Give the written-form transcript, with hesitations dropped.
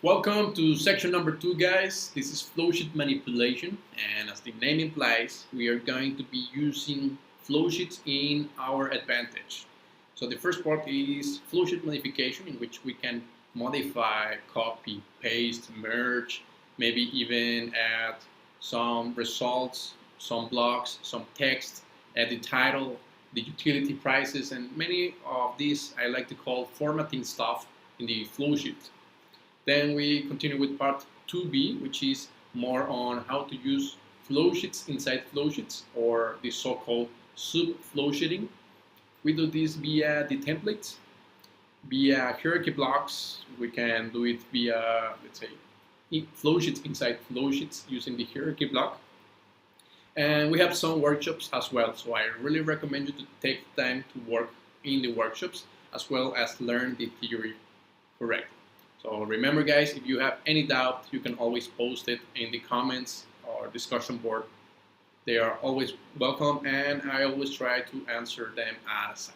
Welcome to section number 2, guys. This is flowsheet manipulation, and as the name implies, we are going to be using flowsheets in our advantage. So the first part is flowsheet modification, in which we can modify, copy, paste, merge, maybe even add some results, some blocks, some text, add the title, the utility prices, and many of these I like to call formatting stuff in the flowsheet. Then we continue with part 2b, which is more on how to use flowsheets inside flowsheets, or the so-called sub-flowsheeting. We do this via the templates, via hierarchy blocks. We can do it via, let's say, flowsheets inside flowsheets using the hierarchy block. And we have some workshops as well, so I really recommend you to take time to work in the workshops as well as learn the theory correctly. So remember, guys, if you have any doubt, you can always post it in the comments or discussion board. They are always welcome, and I always try to answer them as